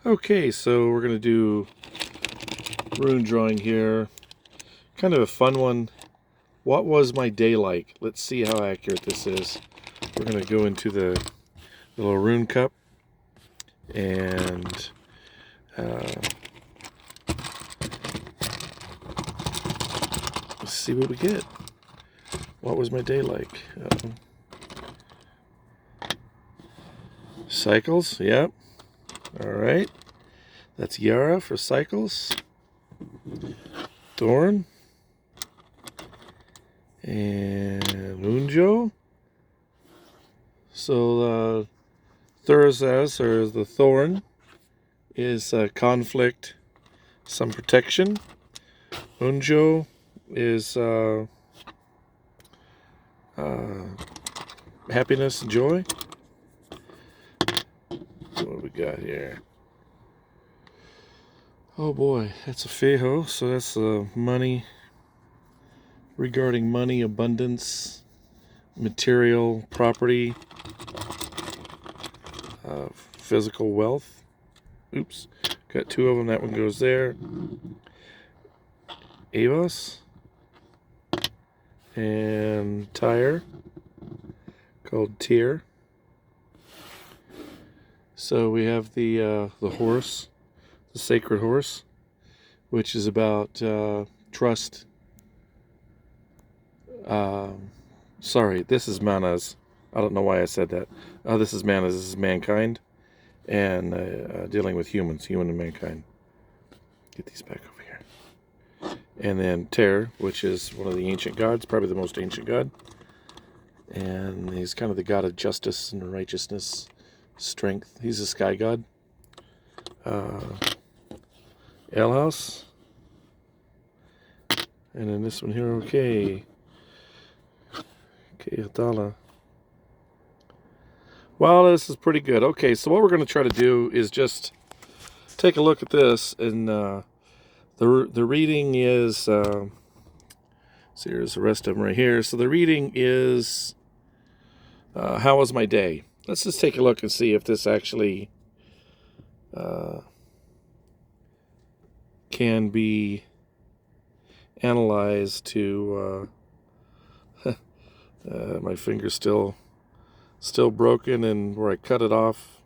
Okay, so we're going to do rune drawing here. Kind of a fun one. What was my day like? Let's see how accurate this is. We're going to go into the little rune cup and let's see what we get. What was my day like? Cycles, yep. All right. That's Yara for cycles. Thorn. And Unjo. So Thursas, or the thorn, is conflict, some protection. Unjo is happiness and joy. What do we got here? Oh boy, that's a fejo, so that's money, regarding money, abundance, material, property, physical wealth. Oops, got two of them, that one goes there. Avos and tire, called Tyr. So we have the horse, the sacred horse, which is about trust. Sorry, this is Manas. I don't know why I said that. This is Manas. This is mankind, and dealing with humans, human and mankind. Get these back over here. And then Ter, which is one of the ancient gods, probably the most ancient god. And he's kind of the god of justice and righteousness, strength. He's a sky god. Ale House. And then this one here, okay. Okay, Atala. Well, this is pretty good. Okay, so what we're going to try to do is just take a look at this. And the reading is... so here's the rest of them right here. So the reading is... how was my day? Let's just take a look and see if this actually can be analyzed to... my finger's still broken, and where I cut it off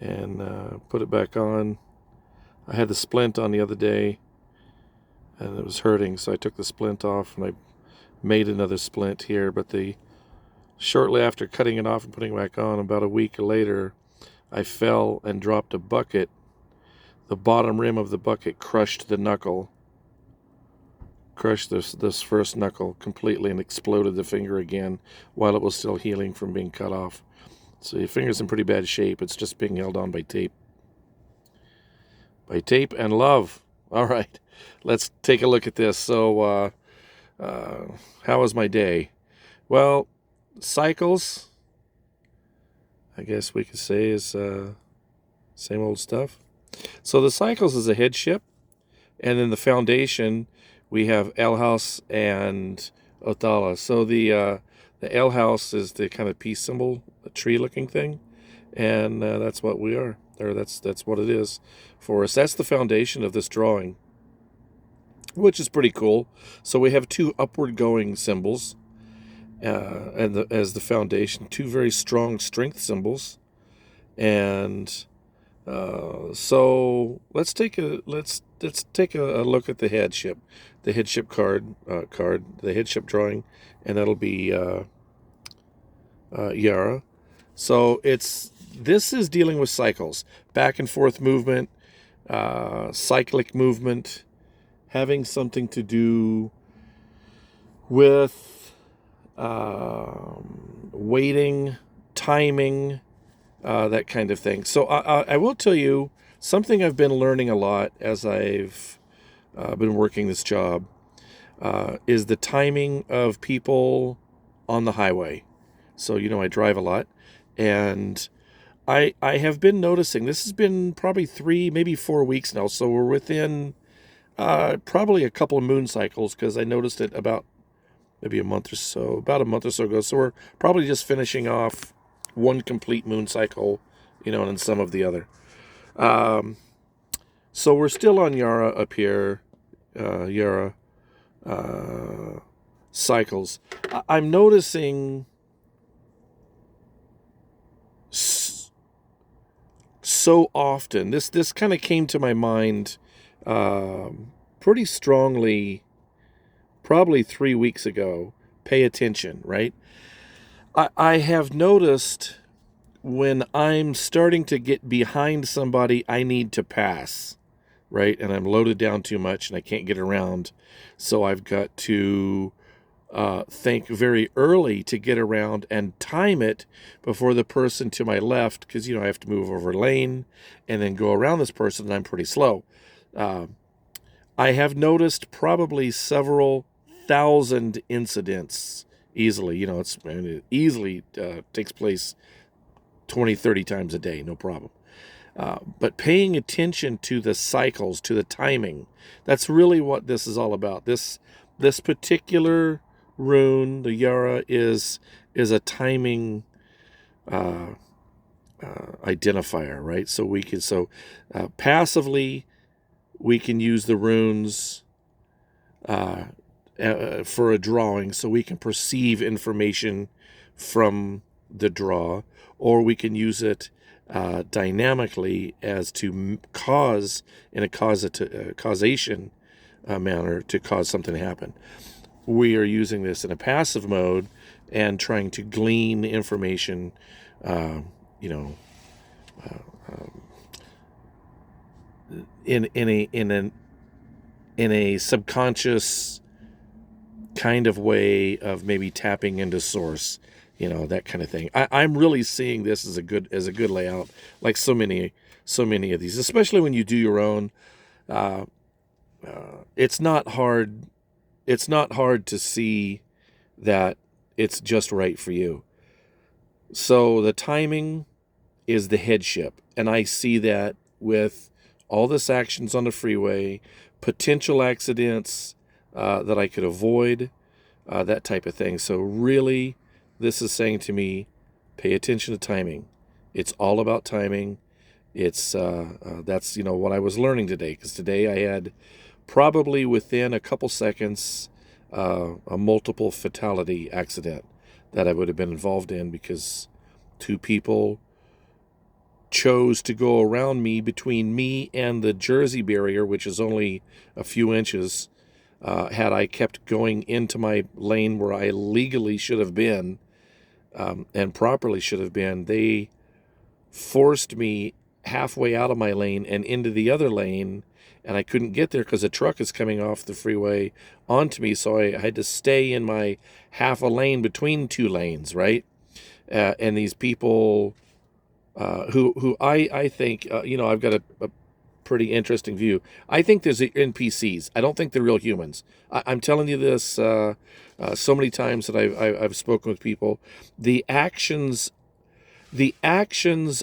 and put it back on. I had the splint on the other day, and it was hurting, so I took the splint off and I made another splint here. But shortly after cutting it off and putting it back on, about a week later, I fell and dropped a bucket. The bottom rim of the bucket crushed the knuckle. Crushed this first knuckle completely and exploded the finger again while it was still healing from being cut off. So your finger's in pretty bad shape. It's just being held on by tape. By tape and love. All right, let's take a look at this. So how was my day? Well, cycles, I guess we could say, is same old stuff. So the cycles is a headship, and then the foundation, we have El House and Othala. So the El House is the kind of peace symbol, a tree-looking thing, and that's what we are. Or that's what it is for us. That's the foundation of this drawing, which is pretty cool. So we have two upward-going symbols, and as the foundation, two very strong strength symbols, and so let's take a look at the headship card, the headship drawing, and that'll be Yara. So this is dealing with cycles, back and forth movement, cyclic movement, having something to do with waiting, timing, that kind of thing. So I will tell you something I've been learning a lot as I've been working this job, is the timing of people on the highway. So, I drive a lot, and I have been noticing, this has been probably 3, maybe 4 weeks now, so we're within probably a couple of moon cycles, because I noticed it about a month or so ago. So we're probably just finishing off one complete moon cycle, and then some of the other. So we're still on Yara up here. Yara cycles. I'm noticing so often. This kind of came to my mind pretty strongly, probably 3 weeks ago. Pay attention, right? I have noticed when I'm starting to get behind somebody I need to pass, right? And I'm loaded down too much and I can't get around. So I've got to think very early to get around and time it before the person to my left, because, I have to move over lane and then go around this person, and I'm pretty slow. I have noticed probably several thousand incidents easily. It easily takes place 20, 30 times a day, no problem. But paying attention to the cycles, to the timing, that's really what this is all about. This particular rune, the Yara, is a timing identifier, right? So passively we can use the runes for a drawing, so we can perceive information from the draw, or we can use it dynamically as to cause in a causation manner to cause something to happen. We are using this in a passive mode and trying to glean information, in a subconscious kind of way of maybe tapping into source, that kind of thing. I'm really seeing this as a good layout, like so many of these, especially when you do your own. It's not hard to see that it's just right for you. So the timing is the headship, and I see that with all this actions on the freeway, potential accidents that I could avoid, that type of thing. So really, this is saying to me, pay attention to timing. It's all about timing. It's that's what I was learning today, because today I had probably within a couple seconds a multiple fatality accident that I would have been involved in, because two people chose to go around me, between me and the Jersey barrier, which is only a few inches. Had I kept going into my lane where I legally should have been, and properly should have been, they forced me halfway out of my lane and into the other lane, and I couldn't get there because a truck is coming off the freeway onto me, so I had to stay in my half a lane between two lanes, right? And these people who I think, I've got a pretty interesting view. I think there's NPCs. I don't think they're real humans. I'm telling you this so many times that I've spoken with people. The actions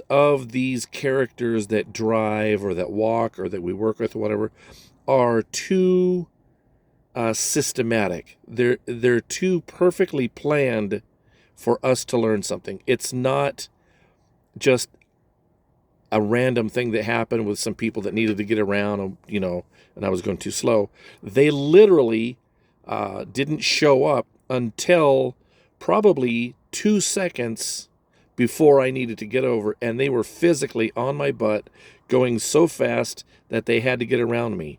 of these characters that drive or that walk or that we work with or whatever are too systematic. They're too perfectly planned for us to learn something. It's not just a random thing that happened with some people that needed to get around, and I was going too slow. They literally didn't show up until probably 2 seconds before I needed to get over, and they were physically on my butt, going so fast that they had to get around me.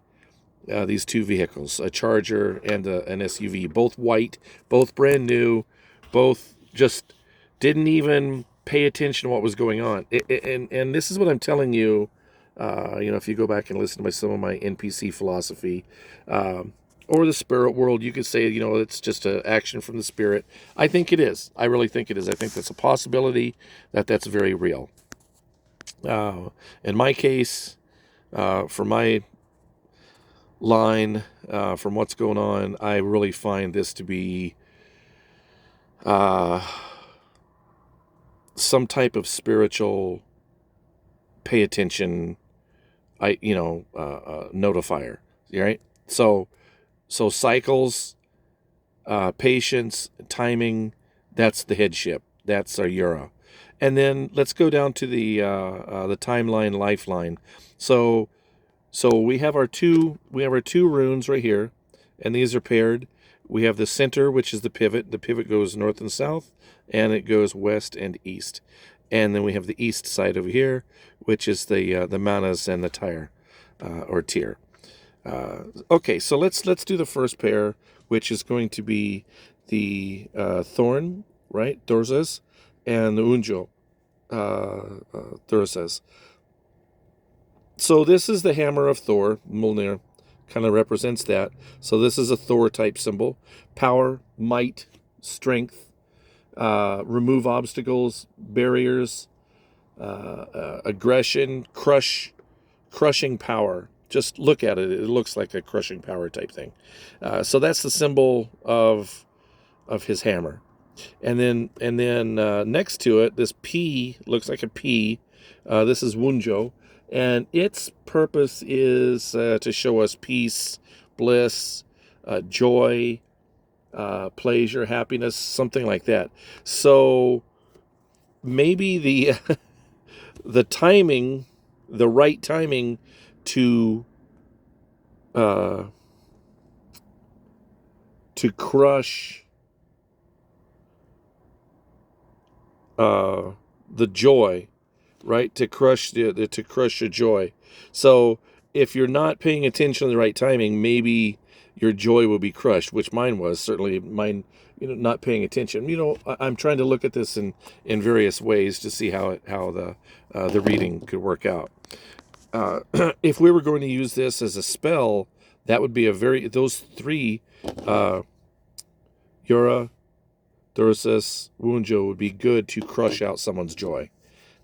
These two vehicles, a Charger and an SUV, both white, both brand new, both just didn't even pay attention to what was going on. And this is what I'm telling you, if you go back and listen to some of my NPC philosophy, or the spirit world, you could say, it's just an action from the spirit. I think it is. I really think it is. I think that's a possibility, that's very real. In my case, for my line, from what's going on, I really find this to be some type of spiritual pay attention, notifier, right? So cycles, patience, timing, that's the headship. That's our Yura. And then let's go down to the timeline lifeline. So we have our two runes right here, and these are paired. We have the center, which is the pivot. The pivot goes north and south, and it goes west and east. And then we have the east side over here, which is the manas and the tire, or tier. Okay, so let's do the first pair, which is going to be the thorn, right, dorsas, and the unjo, dorsas. So this is the hammer of Thor. Mjolnir kind of represents that. So this is a Thor type symbol. Power, might, strength, remove obstacles, barriers, aggression, crushing power. Just look at it. It looks like a crushing power type thing. So that's the symbol of his hammer. And then next to it, this P looks like a P. This is Wunjo. And its purpose is to show us peace, bliss, joy, pleasure, happiness, something like that. So maybe the the timing, the right timing to crush the joy, right? To crush your joy. So if you're not paying attention to the right timing, maybe your joy will be crushed, which mine was. Certainly mine, not paying attention. I'm trying to look at this in various ways to see how the reading could work out. If we were going to use this as a spell, that would be those three, Yura, Dursus, Wunjo, would be good to crush out someone's joy.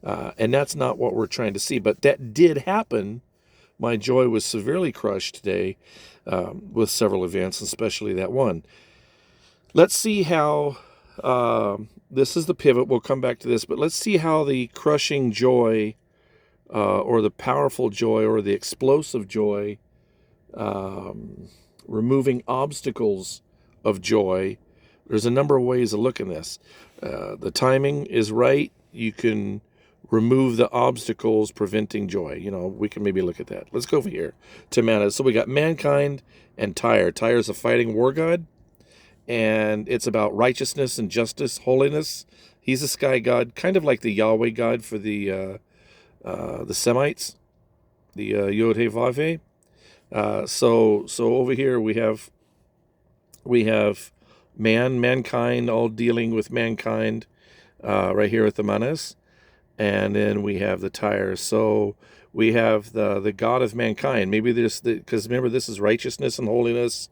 And that's not what we're trying to see. But that did happen. My joy was severely crushed today with several events, especially that one. Let's see how, this is the pivot. We'll come back to this. But let's see how the crushing joy or the powerful joy or the explosive joy, removing obstacles of joy. There's a number of ways of looking at this. The timing is right. You can remove the obstacles preventing joy. We can maybe look at that. Let's go over here to mana. So we got mankind and Tyre. Tyre's a fighting war god, and it's about righteousness and justice, holiness. He's a sky god, kind of like the Yahweh god for the Semites, the Yod-Heh-Vav-Heh. So over here we have mankind, all dealing with mankind, right here with the manas. And then we have the Tyre. So we have the God of mankind. Maybe because remember, this is righteousness and holiness,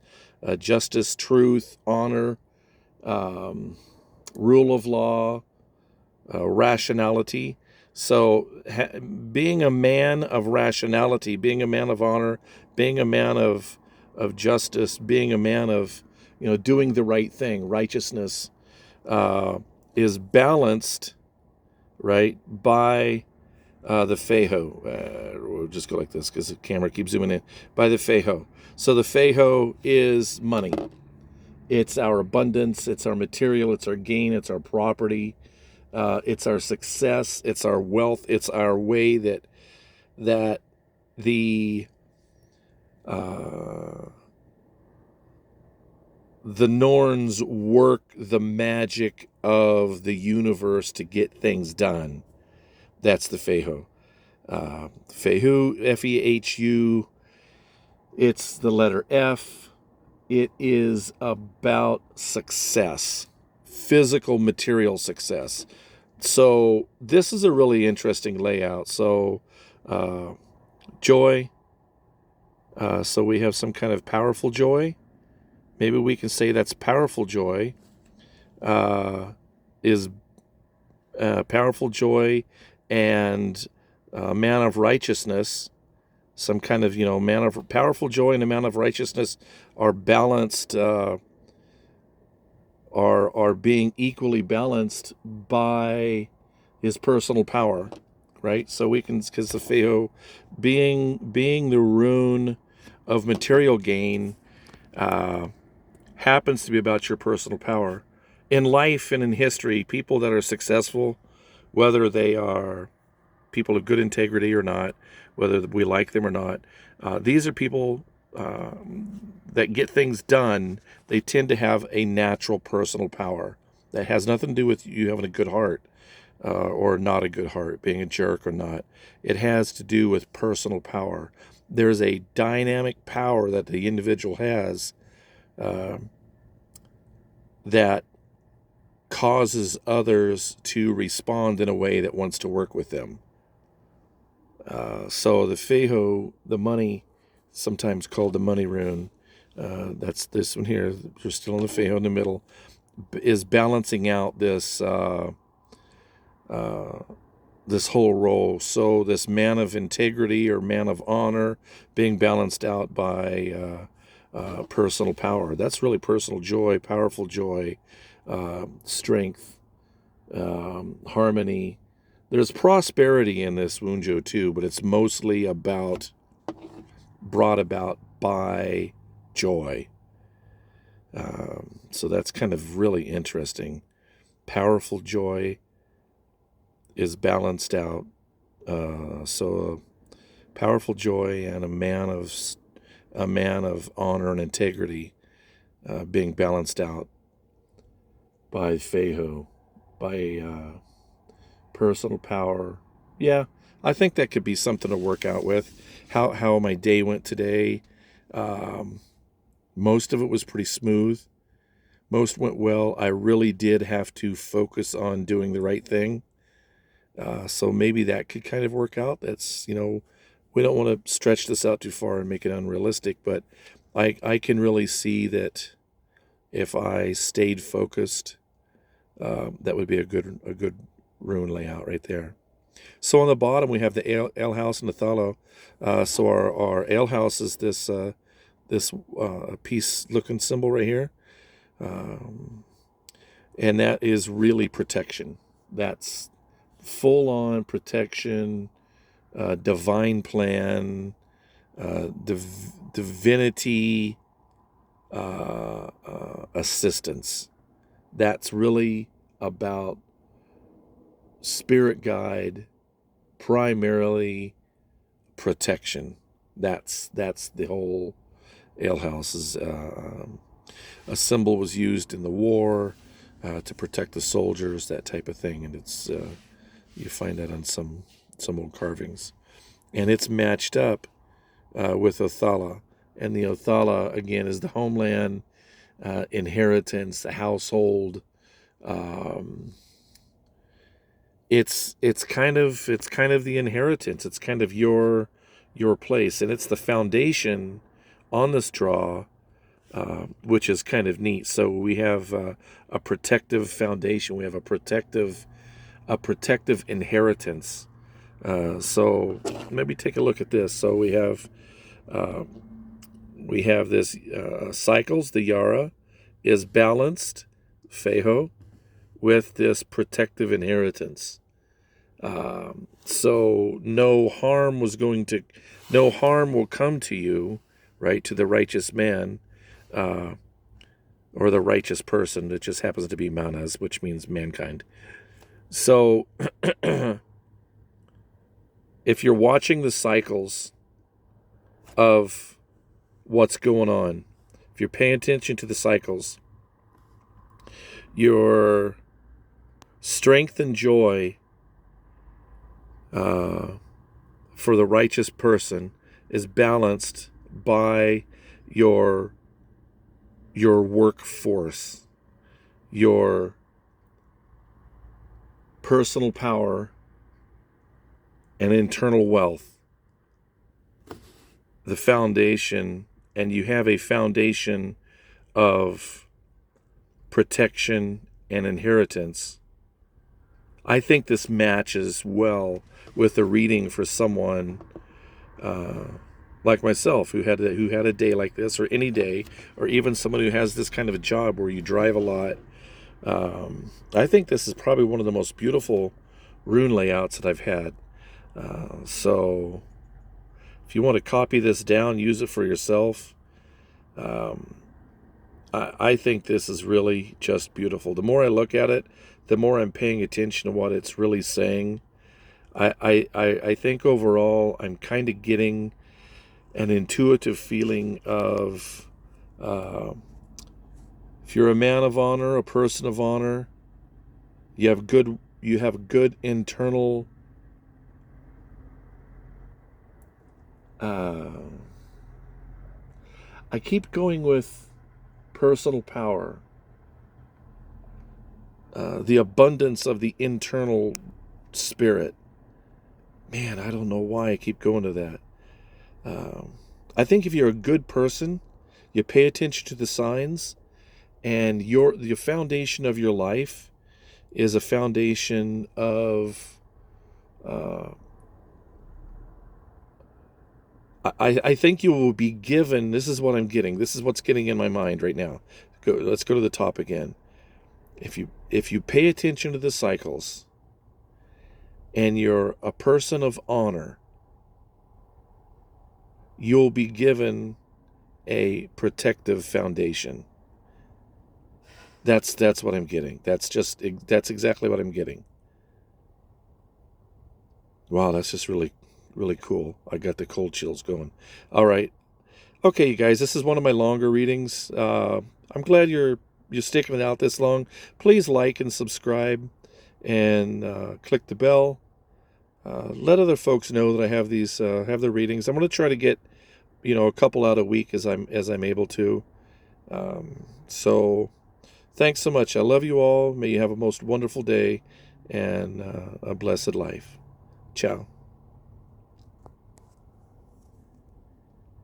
justice, truth, honor, rule of law, rationality. So being a man of rationality, being a man of honor, being a man of justice, being a man of doing the right thing, righteousness, is balanced, right, by the Feho. We'll just go like this because the camera keeps zooming in. By the Feho. So the Feho is money. It's our abundance. It's our material. It's our gain. It's our property. It's our success. It's our wealth. It's our way that the Norns work the magic of the universe to get things done. That's the Fehu. Fehu, F-E-H-U. It's the letter F. It is about success, physical, material success. So this is a really interesting layout. So joy. So we have some kind of powerful joy. Maybe we can say that's powerful joy, is powerful joy and man of righteousness. Some kind of, man of powerful joy and a man of righteousness are balanced, are being equally balanced by his personal power, right? So we can, because the Feho being the rune of material gain, happens to be about your personal power. In life and in history, people that are successful whether they are people of good integrity or not, whether we like them or not. These are people that get things done. They tend to have a natural personal power that has nothing to do with you having a good heart or not a good heart, being a jerk or not. It has to do with personal power. There's a dynamic power that the individual has that causes others to respond in a way that wants to work with them. So the Feho, the money, sometimes called the money rune, that's this one here, we're still in the Feho in the middle, is balancing out this this whole role. So this man of integrity or man of honor being balanced out by personal power. That's really personal joy, powerful joy, strength, harmony. There's prosperity in this Wunjo too, but it's mostly brought about by joy. So that's kind of really interesting. Powerful joy is balanced out. So powerful joy and a man of honor and integrity being balanced out by Feho, by personal power. Yeah, I think that could be something to work out with. How my day went today. Most of it was pretty smooth. Most went well. I really did have to focus on doing the right thing. So maybe that could kind of work out. That's, we don't want to stretch this out too far and make it unrealistic, but I can really see that if I stayed focused, that would be a good rune layout right there. So on the bottom we have the ale house and the thalo. So our ale house is this peace looking symbol right here, and that is really protection. That's full on protection, divine plan, divinity assistance. That's really about spirit guide, primarily protection. That's the whole alehouse. Is a symbol was used in the war to protect the soldiers, that type of thing, and it's you find that on some old carvings, and it's matched up with Othala, and the Othala again is the homeland, inheritance, the household. It's kind of the inheritance. It's kind of your place, and it's the foundation on this draw, which is kind of neat. So we have a protective foundation. We have a protective inheritance. So maybe take a look at this. So we have this cycles. The Yara is balanced, Feho, with this protective inheritance. So no harm will come to you, right, to the righteous man, or the righteous person. It just happens to be manas, which means mankind. So if you're watching the cycles of what's going on, if you're paying attention to the cycles, your strength and joy for the righteous person is balanced by your workforce, your personal power and internal wealth, the foundation, and you have a foundation of protection and inheritance. I think this matches well with a reading for someone like myself who had a day like this, or any day, or even someone who has this kind of a job where you drive a lot. I think this is probably one of the most beautiful rune layouts that I've had. So if you want to copy this down, use it for yourself. I think this is really just beautiful. The more I look at it, the more I'm paying attention to what it's really saying. I think overall I'm kind of getting an intuitive feeling of if you're a man of honor, a person of honor, you have good internal I keep going with personal power, the abundance of the internal spirit. Man, I don't know why I keep going to that. I think if you're a good person, you pay attention to the signs, and the foundation of your life is a foundation of I think you will be given, this is what I'm getting, this is what's getting in my mind right now. Let's go to the top again. If you pay attention to the cycles and you're a person of honor, you'll be given a protective foundation. That's what I'm getting. That's exactly what I'm getting. Wow, that's just really, really cool. I got the cold chills going. All right. Okay, you guys, this is one of my longer readings. I'm glad you're sticking it out this long. Please like and subscribe and click the bell. Let other folks know that I have these have the readings. I'm going to try to get a couple out a week as I'm able to. So thanks so much. I love you all. May you have a most wonderful day and a blessed life. Ciao.